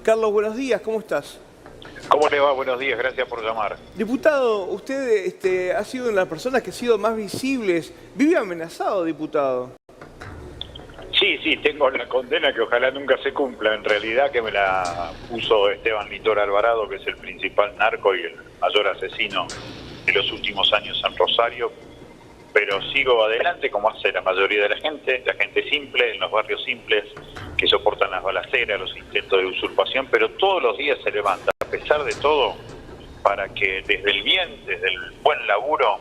Carlos, buenos días, ¿cómo estás? ¿Cómo le va? Buenos días, gracias por llamar. Diputado, usted ha sido una de las personas que ha sido más visibles. ¿Vive amenazado, diputado? Sí, tengo la condena que ojalá nunca se cumpla, en realidad que me la puso Esteban Litor Alvarado, que es el principal narco y el mayor asesino de los últimos años en Rosario, pero sigo adelante como hace la mayoría de la gente simple, en los barrios simples, que soportan las balaceras, los intentos de usurpación, pero todos los días se levanta, a pesar de todo, para que desde el bien, desde el buen laburo,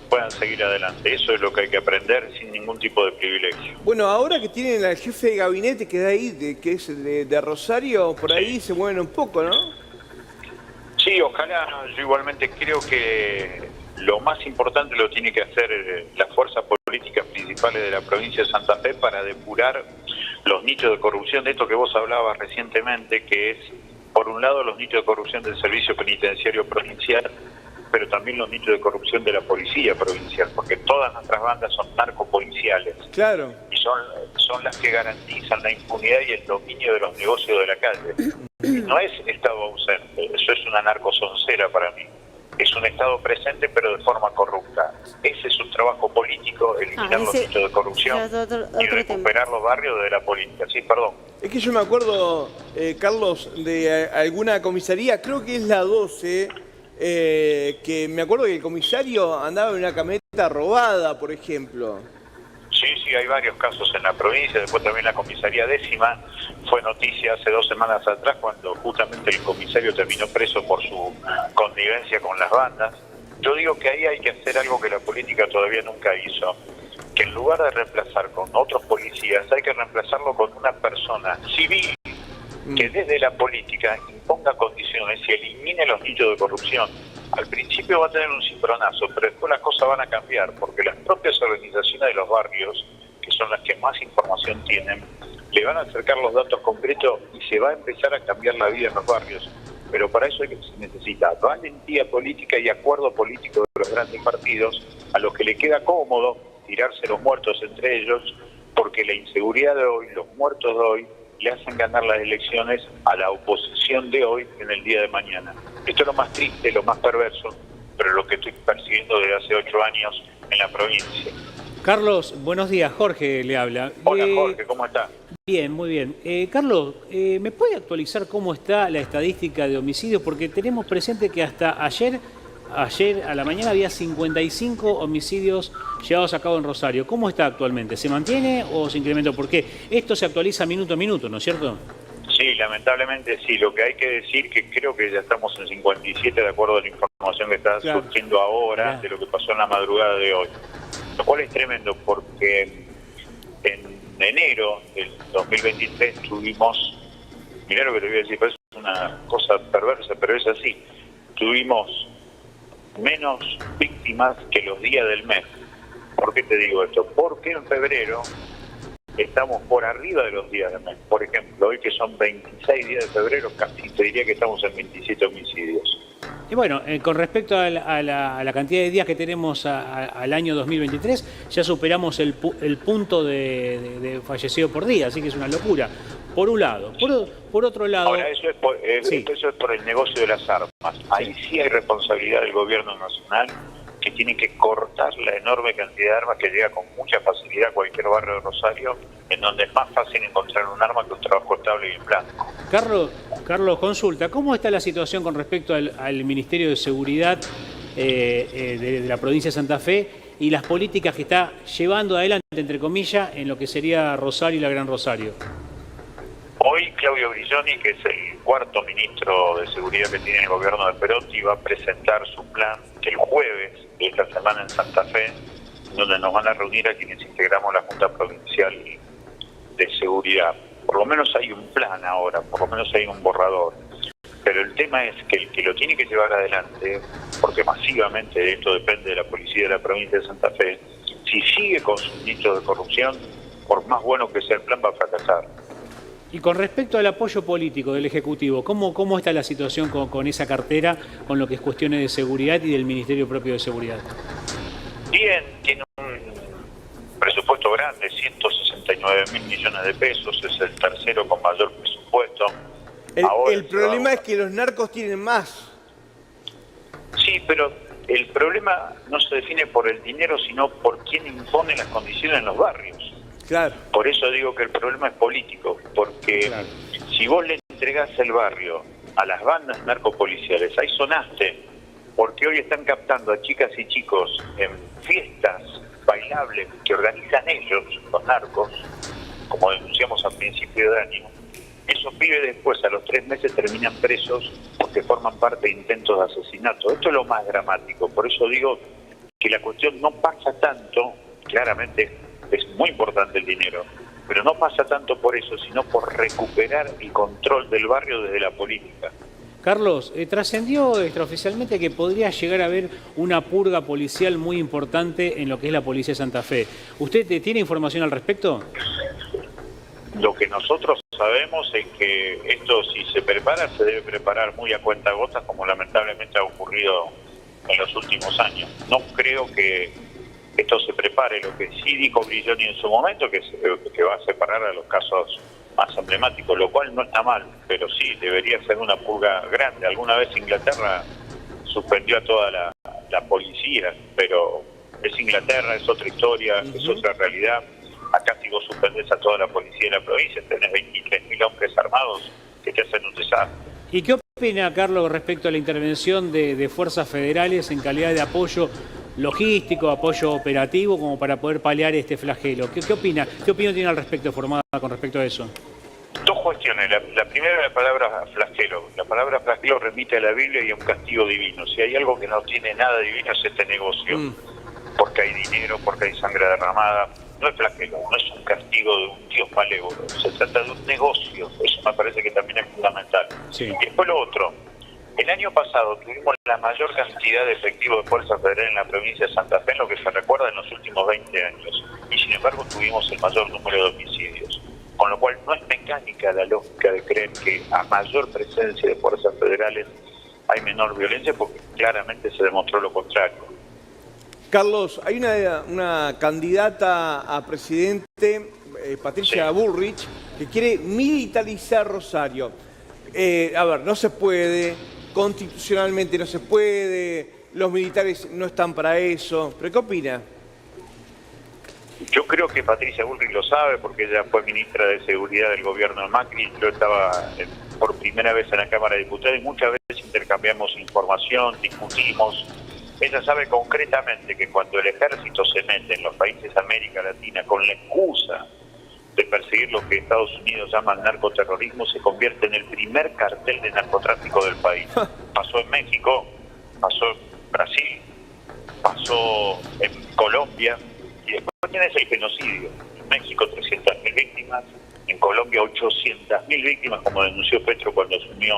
puedan seguir adelante. Eso es lo que hay que aprender sin ningún tipo de privilegio. Bueno, ahora que tienen al jefe de gabinete que da ahí, que es de Rosario, por ahí se mueven un poco, ¿no? Sí, ojalá. Yo igualmente creo que lo más importante lo tiene que hacer las fuerzas políticas principales de la provincia de Santa Fe para depurar los nichos de corrupción, de esto que vos hablabas recientemente, que es, por un lado, los nichos de corrupción del Servicio Penitenciario Provincial, pero también los nichos de corrupción de la Policía Provincial, porque todas nuestras bandas son narcopoliciales. Claro. Y son las que garantizan la impunidad y el dominio de los negocios de la calle. No es Estado ausente, eso es una narcosoncera para mí. Es un Estado presente, pero de forma corrupta. Ese es un trabajo político, eliminar los nichos de corrupción y recuperar los barrios de la política. Sí, perdón. Es que yo me acuerdo, Carlos, de alguna comisaría, creo que es la 12, que me acuerdo que el comisario andaba en una camioneta robada, por ejemplo. Sí, hay varios casos en la provincia. Después también la comisaría 10ª fue noticia hace 2 semanas atrás, cuando justamente el comisario terminó preso por su connivencia con las bandas. Yo digo que ahí hay que hacer algo que la política todavía nunca hizo, que en lugar de reemplazar con otros policías, hay que reemplazarlo con una persona civil que desde la política imponga condiciones y elimine los nichos de corrupción. Al principio va a tener un cimbronazo, pero después las cosas van a cambiar, porque las propias organizaciones de los barrios, que son las que más información tienen, le van a acercar los datos concretos y se va a empezar a cambiar la vida en los barrios. Pero para eso se necesita valentía política y acuerdo político de los grandes partidos, a los que le queda cómodo tirarse los muertos entre ellos, porque la inseguridad de hoy, los muertos de hoy, le hacen ganar las elecciones a la oposición de hoy en el día de mañana. Esto es lo más triste, lo más perverso, pero lo que estoy persiguiendo desde hace 8 años en la provincia. Carlos, buenos días. Jorge le habla. Hola Jorge, ¿cómo está? Bien, muy bien. Carlos, ¿me puede actualizar cómo está la estadística de homicidios? Porque tenemos presente que hasta ayer a la mañana había 55 homicidios llevados a cabo en Rosario. ¿Cómo está actualmente? ¿Se mantiene o se incrementó? Porque esto se actualiza minuto a minuto, ¿no es cierto? Sí, lamentablemente sí. Lo que hay que decir que creo que ya estamos en 57 de acuerdo a la información que está surgiendo ahora de lo que pasó en la madrugada de hoy. Lo cual es tremendo porque en enero del 2023 tuvimos, mirá lo que te voy a decir, es una cosa perversa, pero es así, tuvimos menos víctimas que los días del mes. ¿Por qué te digo esto? Porque en febrero estamos por arriba de los días del mes. Por ejemplo, hoy que son 26 días de febrero, casi te diría que estamos en 27 homicidios. Y bueno, con respecto a la cantidad de días que tenemos al año 2023, ya superamos el punto de fallecido por día, así que es una locura. Por un lado. Por otro lado... Ahora, eso es por el negocio de las armas. Ahí sí hay responsabilidad del gobierno nacional, que tiene que cortar la enorme cantidad de armas que llega con mucha facilidad a cualquier barrio de Rosario, en donde es más fácil encontrar un arma que un trabajo estable y en blanco. Carlos, consulta, ¿cómo está la situación con respecto al Ministerio de Seguridad de la provincia de Santa Fe y las políticas que está llevando adelante, entre comillas, en lo que sería Rosario y la Gran Rosario? Hoy Claudio Brilloni, que es el 4º ministro de Seguridad que tiene el gobierno de Perotti, va a presentar su plan el jueves de esta semana en Santa Fe, donde nos van a reunir a quienes integramos la Junta Provincial de Seguridad. Por lo menos hay un plan ahora, por lo menos hay un borrador. Pero el tema es que el que lo tiene que llevar adelante, porque masivamente de esto depende de la policía de la provincia de Santa Fe, si sigue con sus nichos de corrupción, por más bueno que sea el plan, va a fracasar. Y con respecto al apoyo político del Ejecutivo, ¿cómo está la situación con esa cartera, con lo que es cuestiones de seguridad y del Ministerio propio de Seguridad? Bien, tiene un presupuesto grande, 169.000 millones de pesos, es el tercero con mayor presupuesto. El problema es que los narcos tienen más. Sí, pero el problema no se define por el dinero, sino por quién impone las condiciones en los barrios. Claro. Por eso digo que el problema es político, porque si vos le entregás el barrio a las bandas narcopoliciales, ahí sonaste, porque hoy están captando a chicas y chicos en fiestas bailables que organizan ellos, los narcos, como denunciamos a principio de año. Esos pibes después, a los 3 meses, terminan presos porque forman parte de intentos de asesinato. Esto es lo más dramático. Por eso digo que la cuestión no pasa tanto, claramente es muy importante el dinero, pero no pasa tanto por eso, sino por recuperar el control del barrio desde la política. Carlos, trascendió extraoficialmente que podría llegar a haber una purga policial muy importante en lo que es la Policía de Santa Fe. ¿Usted tiene información al respecto? Lo que nosotros sabemos es que esto, si se prepara, se debe preparar muy a cuentagotas, como lamentablemente ha ocurrido en los últimos años. No creo que esto se prepare. Lo que sí dijo Brilloni en su momento, que va a separar a los casos más emblemáticos, lo cual no está mal, pero sí, debería ser una purga grande. Alguna vez Inglaterra suspendió a toda la policía, pero es Inglaterra, es otra historia, es otra realidad. Acá si vos suspendés a toda la policía de la provincia, tenés 23.000 hombres armados que te hacen un desastre. ¿Y qué opina, Carlos, respecto a la intervención de fuerzas federales en calidad de apoyo logístico, apoyo operativo, como para poder paliar este flagelo? ¿Qué opina? ¿Qué opinión tiene al respecto formada con respecto a eso? Dos cuestiones. La primera es la palabra flagelo. La palabra flagelo remite a la Biblia y a un castigo divino. Si hay algo que no tiene nada divino es este negocio. Porque hay dinero, porque hay sangre derramada. No es flagelo, no es un castigo de un Dios malévolo. Se trata de un negocio. Eso me parece que también es fundamental. Sí. Y después lo otro. El año pasado tuvimos la mayor cantidad de efectivos de Fuerza Federal en la provincia de Santa Fe en lo que se recuerda en los últimos 20 años. Y sin embargo tuvimos el mayor número de homicidios. Con lo cual no es mecánica la lógica de creer que a mayor presencia de fuerzas federales hay menor violencia, porque claramente se demostró lo contrario. Carlos, hay una candidata a presidente, Patricia Bullrich, que quiere militarizar Rosario. A ver, no se puede, constitucionalmente no se puede, los militares no están para eso. ¿Pero qué opina? Yo creo que Patricia Bullrich lo sabe, porque ella fue ministra de Seguridad del gobierno de Macri. Yo estaba por primera vez en la Cámara de Diputados y muchas veces intercambiamos información, discutimos. Ella sabe concretamente que cuando el ejército se mete en los países de América Latina con la excusa de perseguir lo que Estados Unidos llama el narcoterrorismo, se convierte en el primer cartel de narcotráfico del país. Pasó en México, pasó en Brasil, pasó en Colombia, y después tienes el genocidio. En México 300.000 víctimas, en Colombia 800.000 víctimas, como denunció Petro cuando asumió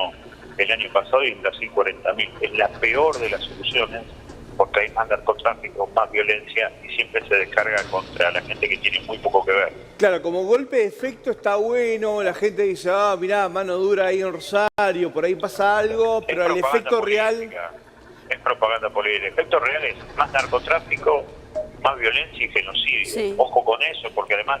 el año pasado, y en Brasil 40.000. Es la peor de las soluciones, porque hay más narcotráfico, más violencia, y siempre se descarga contra la gente que tiene muy poco que ver. Claro, como golpe de efecto está bueno, la gente dice, mirá, mano dura ahí en Rosario, por ahí pasa algo, pero el efecto real... Es propaganda política. El efecto real es más narcotráfico, más violencia y genocidio. Sí. Ojo con eso, porque además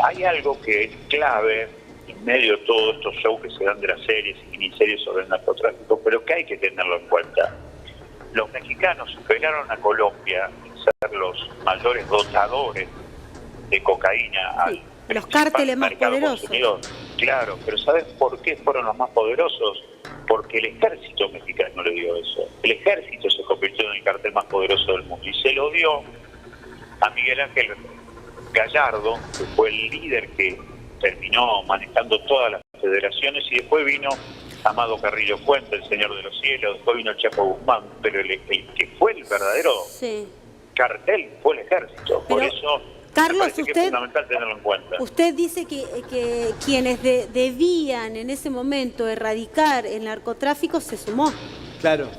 hay algo que es clave en medio de todos estos shows que se dan de las series y miniseries sobre el narcotráfico, pero que hay que tenerlo en cuenta. Los mexicanos superaron a Colombia en ser los mayores dotadores de cocaína. Sí, los cárteles más poderosos. Claro, pero ¿sabes por qué fueron los más poderosos? Porque el ejército mexicano le dio eso. El ejército se convirtió en el cartel más poderoso del mundo y se lo dio a Miguel Ángel Gallardo, que fue el líder que terminó manejando todas las federaciones, y después vino Amado Carrillo Fuente, el Señor de los Cielos, después vino Chapo Guzmán, pero el que fue el verdadero cartel fue el ejército. Pero, por eso Carlos, que es fundamental tenerlo en cuenta. Usted dice que quienes debían en ese momento erradicar el narcotráfico se sumó. Claro.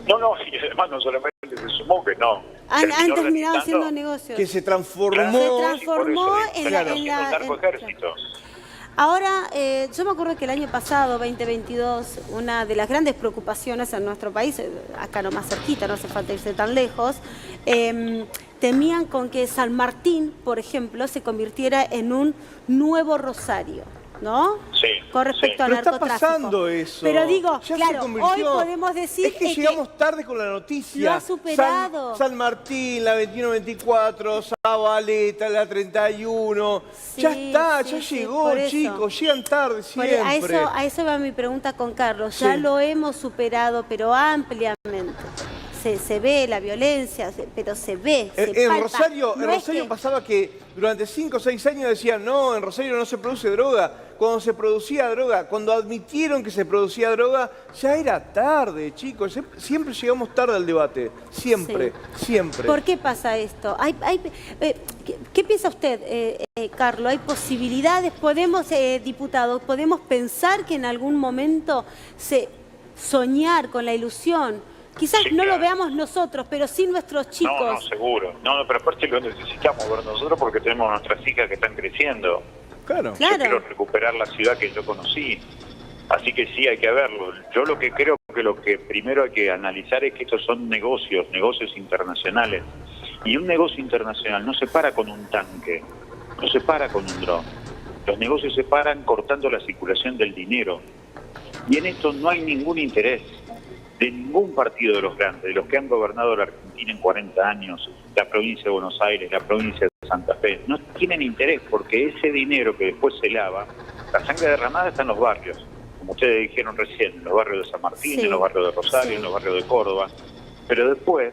No, y además no solamente se sumó, que no. Han terminado haciendo negocios. Que se transformó. Claro, se transformó en la narcoejército. Ahora, yo me acuerdo que el año pasado, 2022, una de las grandes preocupaciones en nuestro país, acá nomás cerquita, no hace falta irse tan lejos, temían con que San Martín, por ejemplo, se convirtiera en un nuevo Rosario. ¿no? Sí, Con respecto al Pero está narcotráfico. pasando eso. Pero digo, Ya se claro, hoy convirtió. podemos decir Es que llegamos tarde con la noticia. lo ha superado. San Martín, la 21-24, Zabaleta, la 31. Ya Sí, está, sí, ya sí, llegó, por eso. chicos. Llegan tarde Por- siempre. a eso va mi pregunta con Carlos. Ya Sí. lo hemos superado, pero ampliamente. Se ve la violencia, pero se ve. Se En palpa. Rosario, No es que- pasaba que durante 5 o 6 años decían, no, en Rosario no se produce droga. Cuando se producía droga, cuando admitieron que se producía droga, ya era tarde, chicos. Siempre llegamos tarde al debate. Siempre, siempre. ¿Por qué pasa esto? ¿Qué piensa usted, Carlos? ¿Hay posibilidades? ¿Podemos, diputados, podemos pensar que en algún momento soñar con la ilusión? Quizás Sí, no claro. lo veamos nosotros, pero sí nuestros chicos. No, seguro. No, pero aparte lo necesitamos ver nosotros porque tenemos nuestras hijas que están creciendo. Claro. Claro. Yo quiero recuperar la ciudad que yo conocí. Así que sí, hay que verlo. Yo lo que creo que lo que primero hay que analizar es que estos son negocios internacionales. Y un negocio internacional no se para con un tanque, no se para con un dron. Los negocios se paran cortando la circulación del dinero. Y en esto no hay ningún interés de ningún partido de los grandes, de los que han gobernado la Argentina en 40 años, la provincia de Buenos Aires, la provincia de Santa Fe. No tienen interés porque ese dinero que después se lava, la sangre derramada está en los barrios, como ustedes dijeron recién, en los barrios de San Martín, Sí. en los barrios de Rosario, Sí. en los barrios de Córdoba. Pero después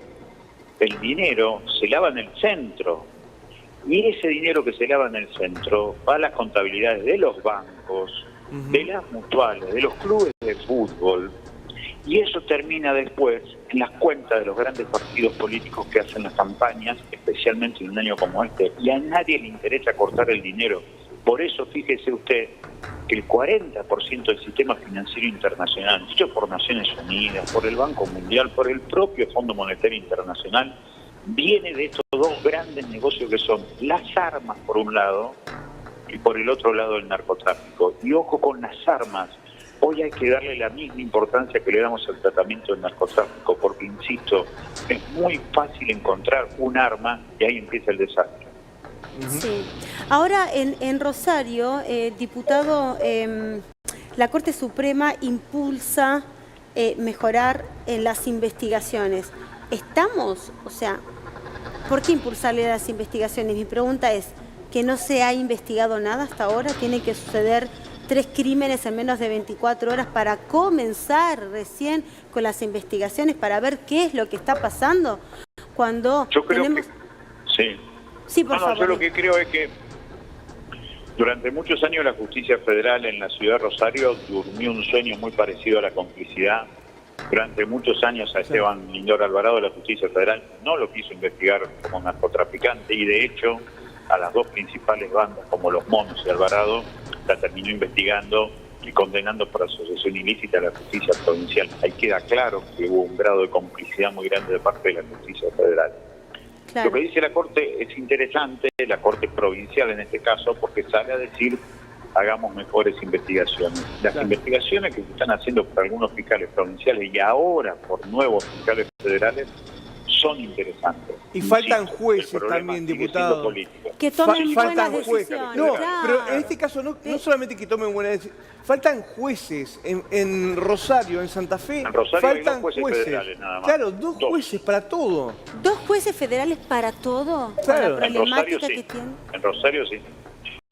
el dinero se lava en el centro. Y ese dinero que se lava en el centro va a las contabilidades de los bancos, de las mutuales, de los clubes de fútbol. Y eso termina después en las cuentas de los grandes partidos políticos que hacen las campañas, especialmente en un año como este. Y a nadie le interesa cortar el dinero. Por eso, fíjese usted que el 40% del sistema financiero internacional, dicho por Naciones Unidas, por el Banco Mundial, por el propio Fondo Monetario Internacional, viene de estos dos grandes negocios que son las armas por un lado y por el otro lado el narcotráfico. Y ojo con las armas. Hoy hay que darle la misma importancia que le damos al tratamiento del narcotráfico, porque, insisto, es muy fácil encontrar un arma y ahí empieza el desastre. Sí. Ahora, en Rosario, diputado, la Corte Suprema impulsa mejorar en las investigaciones. ¿Estamos? O sea, ¿por qué impulsarle las investigaciones? Mi pregunta es, ¿que no se ha investigado nada hasta ahora? ¿Tiene que suceder 3 crímenes en menos de 24 horas para comenzar recién con las investigaciones, para ver qué es lo que está pasando? Cuando Yo creo tenemos... que... Sí. Sí, por favor. Yo lo que creo es que durante muchos años la justicia federal en la ciudad de Rosario durmió un sueño muy parecido a la complicidad. Durante muchos años a Esteban Lindor Alvarado la justicia federal no lo quiso investigar como narcotraficante y de hecho a las dos principales bandas como Los Monos y Alvarado la terminó investigando y condenando por asociación ilícita a la justicia provincial. Ahí queda claro que hubo un grado de complicidad muy grande de parte de la justicia federal. Claro. Lo que dice la Corte es interesante, la Corte provincial en este caso, porque sale a decir hagamos mejores investigaciones. Las investigaciones que se están haciendo por algunos fiscales provinciales y ahora por nuevos fiscales federales son interesantes. Y faltan Insisto, jueces el problema también, sigue diputado. siendo político. Que tomen Faltan buenas jueces. decisiones. No, claro. pero en este caso no solamente que tomen buenas decisiones, faltan jueces en Rosario, en Santa Fe. En Rosario hay faltan dos jueces federales nada más. Claro, dos jueces para todo. 2 jueces federales para todo, Claro. para la En Rosario problemática sí. que tienen. En Rosario sí.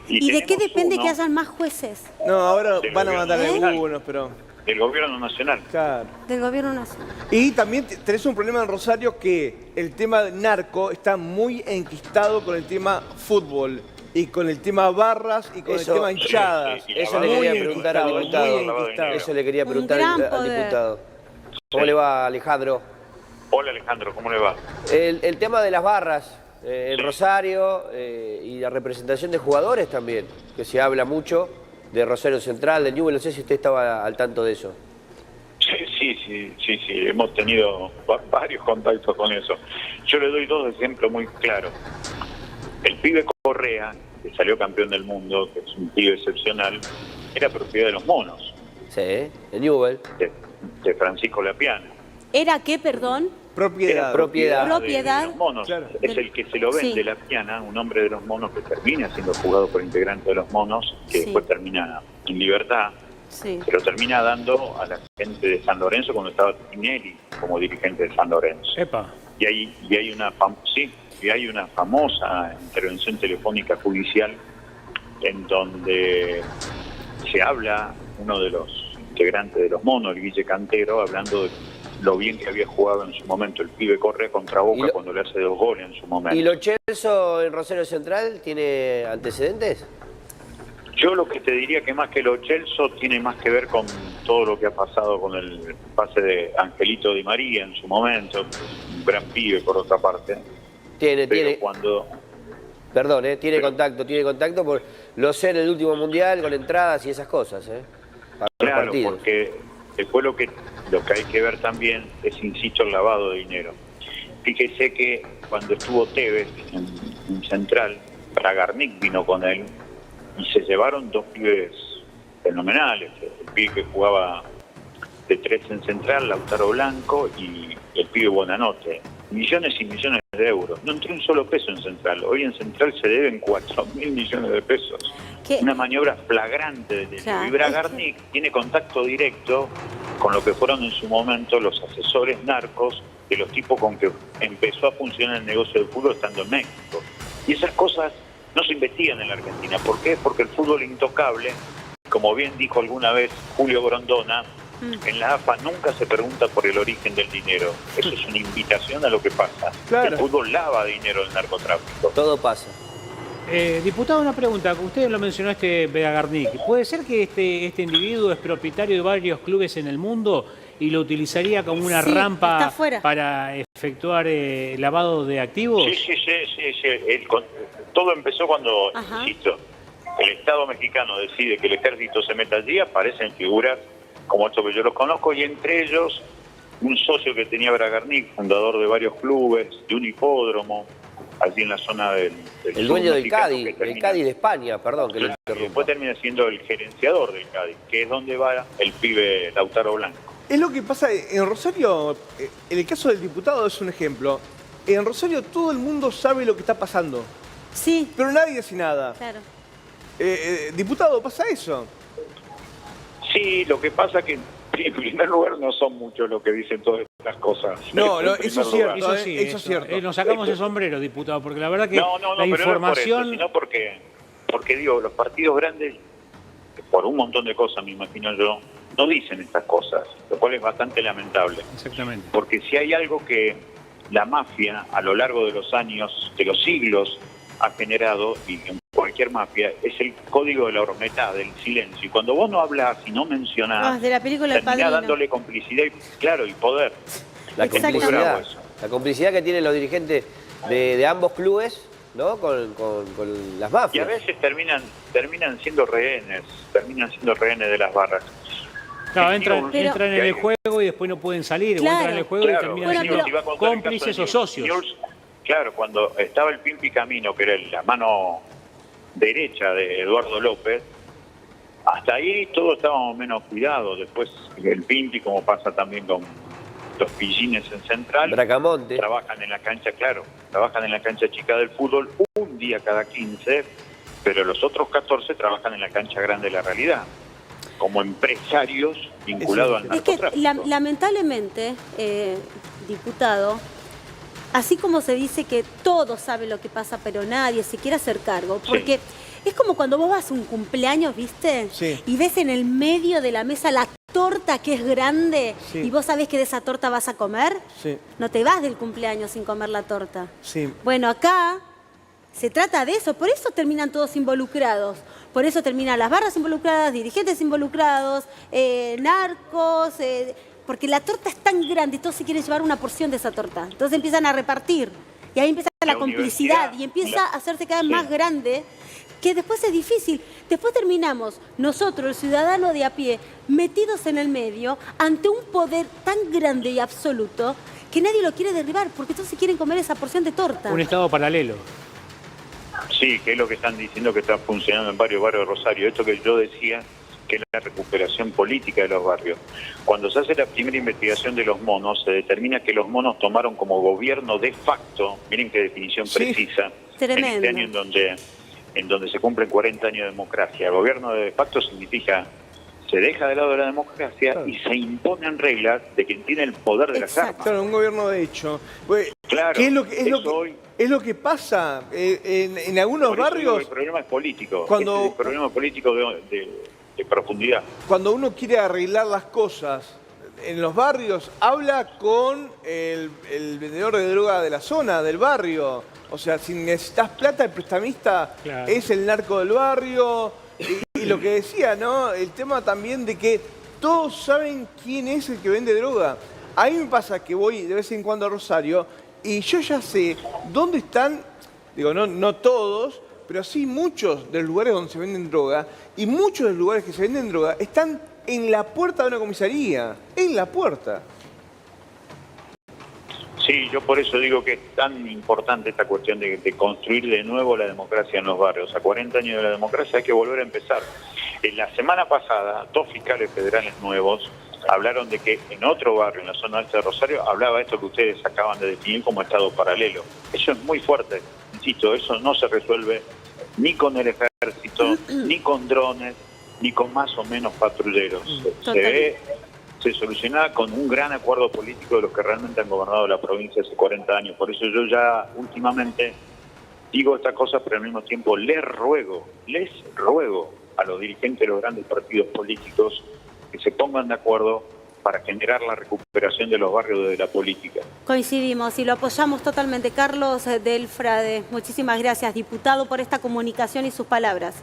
¿Y de qué tenemos depende uno que hayan más jueces No, ahora Del van a gobierno mandar nacional. algunos, pero... del gobierno nacional. Claro. del gobierno nacional? Y también tenés un problema en Rosario que el tema narco está muy enquistado con el tema fútbol y con el tema barras y con Eso- el tema hinchadas. sí, Eso le Muy quería preguntar al enquistado, diputado. muy enquistado. Eso le quería Un preguntar gran al poder. diputado. ¿Cómo Sí. le va, Alejandro? Hola Alejandro, ¿cómo le va? El tema de las barras en Sí. Rosario y la representación de jugadores también, que se habla mucho de Rosario Central, de Newell, no sé si usted estaba al tanto de eso. Sí, hemos tenido varios contactos con eso. Yo le doy 2 ejemplos muy claros. El pibe Correa, que salió campeón del mundo, que es un pibe excepcional, era propiedad de Los Monos, Sí, de Newell. de Francisco Lapiana. ¿Era qué, perdón? Propiedad. Propiedad. De los monos. Claro. Es el que se lo vende Sí. la Piana, un hombre de los monos que termina siendo jugado por integrante de los monos, que Sí. después termina en libertad, Sí. pero termina dando a la gente de San Lorenzo cuando estaba Tinelli como dirigente de San Lorenzo. Epa. Y hay una famosa intervención telefónica judicial en donde se habla uno de los integrantes de los monos, el Guille Cantero, hablando de lo bien que había jugado en su momento el pibe Correa contra Boca cuando le hace 2 goles en su momento. ¿Y Lo Celso en Rosario Central tiene antecedentes? Yo lo que te diría que más que Lo Celso tiene más que ver con todo lo que ha pasado con el pase de Angelito Di María en su momento, un gran pibe por otra parte. Pero cuando... Perdón, tiene contacto, por lo sé en el último mundial con entradas y esas cosas, para los Claro, partidos. porque después lo que hay que ver también es, insisto, el lavado de dinero. Fíjese que cuando estuvo Tevez en Central, Bragarnik vino con él y se llevaron 2 pibes fenomenales. El pibe que jugaba de 3 en Central, Lautaro Blanco, y el pibe Buonanotte. Millones y millones de euros. No entró un solo peso en Central. Hoy en Central se deben 4.000 millones de pesos. ¿Qué? Una maniobra flagrante de dinero. Claro, Y Bragarnik tiene contacto directo con lo que fueron en su momento los asesores narcos de los tipos con que empezó a funcionar el negocio del fútbol estando en México. Y esas cosas no se investigan en la Argentina. ¿Por qué? Porque el fútbol intocable, como bien dijo alguna vez Julio Grondona, en la AFA nunca se pregunta por el origen del dinero. Eso es una invitación a lo que pasa. Claro. El fútbol lava dinero del narcotráfico. Todo pasa. Diputado, una pregunta. Usted lo mencionó Bragarnik. ¿Puede ser que este individuo es propietario de varios clubes en el mundo y lo utilizaría como una Sí, está rampa afuera. para efectuar lavado de activos? Sí. Todo empezó cuando, Ajá. insisto, el Estado mexicano decide que el ejército se meta allí, aparecen figuras como estos que yo los conozco, y entre ellos un socio que tenía Bragarnik, fundador de varios clubes, de un hipódromo, allí en la zona del El sur dueño del mexicano, Cádiz, que el termina- Cádiz de España, perdón que lo Claro, y interrumpa. después termina siendo el gerenciador del Cádiz, que es donde va el pibe Lautaro Blanco. Es lo que pasa en Rosario, en el caso del diputado es un ejemplo. En Rosario todo el mundo sabe lo que está pasando, Sí, pero nadie hace nada. claro. Diputado, ¿pasa eso? Sí, lo que pasa que en primer lugar no son muchos los que dicen todas estas cosas. No, En eso primer es lugar. cierto. Eso sí, eso es cierto. Nos sacamos el sombrero, diputado, porque la verdad que No, la pero información... no es por eso, sino porque digo, los partidos grandes, por un montón de cosas, me imagino yo, no dicen estas cosas, lo cual es bastante lamentable. Exactamente. Porque si hay algo que la mafia a lo largo de los años, de los siglos, ha generado, y en cualquier mafia, es el código de la hormetá, del silencio. Y cuando vos no hablas y no mencionás, De la película El terminás Padrino. dándole complicidad y poder. La Es muy Exactamente. bravo complicidad, eso. la complicidad que tienen los dirigentes de ambos clubes, ¿no? Con las Y a mafias. veces terminan siendo rehenes de las barras. Claro, Pero- entran en el juego y después no pueden salir, Claro. o entran en el juego y terminan Bueno, siendo pero- iba a contar el cómplices caso o de socios. Newell's. Claro, cuando estaba el Pimpi Camino, que era la mano derecha de Eduardo López, hasta ahí todos estábamos menos cuidados. Después el Pimpi, como pasa también con los pillines en Central, Bracamonte. trabajan en la cancha, trabajan en la cancha chica del fútbol un día cada 15, pero los otros 14 trabajan en la cancha grande de la realidad, como empresarios vinculados al Es que narcotráfico. lamentablemente, diputado, así como se dice que todos saben lo que pasa, pero nadie se quiere hacer cargo, porque es como cuando vos vas a un cumpleaños, ¿viste? Sí. Y ves en el medio de la mesa la torta que es grande Sí. y vos sabés que de esa torta vas a comer, Sí, no te vas del cumpleaños sin comer la torta. sí. Bueno, acá se trata de eso, por eso terminan todos involucrados, por eso terminan las barras involucradas, dirigentes involucrados, narcos, porque la torta es tan grande y todos se quieren llevar una porción de esa torta. Entonces empiezan a repartir y ahí empieza la complicidad universidad, y empieza a hacerse cada vez Sí. más grande, que después es difícil. Después terminamos nosotros, el ciudadano de a pie, metidos en el medio ante un poder tan grande y absoluto que nadie lo quiere derribar porque todos se quieren comer esa porción de torta. Un estado paralelo. Sí, que es lo que están diciendo que está funcionando en varios barrios de Rosario. Esto que yo decía que es la recuperación política de los barrios. Cuando se hace la primera investigación de los monos, se determina que los monos tomaron como gobierno de facto, miren qué definición Sí, precisa, tremendo. en este año en donde se cumplen 40 años de democracia. El gobierno de facto significa se deja de lado de la democracia Claro. y se imponen reglas de quien tiene el poder de las Exacto. armas. Claro, un gobierno de hecho. Pues, Claro, ¿qué es lo que, eso hoy- es lo que pasa en algunos Por eso digo que barrios? el problema es político, Cuando- este es el problema político de profundidad. Cuando uno quiere arreglar las cosas en los barrios, habla con el vendedor de droga de la zona, del barrio. O sea, si necesitas plata, el prestamista Claro. es el narco del barrio. Y lo que decía, ¿no? El tema también de que todos saben quién es el que vende droga. A mí me pasa que voy de vez en cuando a Rosario y yo ya sé dónde están, digo, no todos, pero sí muchos de los lugares donde se venden droga, y muchos de los lugares que se venden droga están en la puerta de una comisaría, en la puerta. Sí, yo por eso digo que es tan importante esta cuestión de construir de nuevo la democracia en los barrios. A 40 años de la democracia hay que volver a empezar. En la semana pasada, 2 fiscales federales nuevos hablaron de que en otro barrio, en la zona oeste de Rosario, hablaba esto que ustedes acaban de definir como estado paralelo. Eso es muy fuerte, insisto, eso no se resuelve ni con el ejército, ni con drones, ni con más o menos patrulleros. Se solucionaba con un gran acuerdo político de los que realmente han gobernado la provincia hace 40 años. Por eso yo ya últimamente digo esta cosa, pero al mismo tiempo les ruego a los dirigentes de los grandes partidos políticos que se pongan de acuerdo para generar la recuperación de los barrios desde la política. Coincidimos y lo apoyamos totalmente. Carlos Delfrade, muchísimas gracias, diputado, por esta comunicación y sus palabras.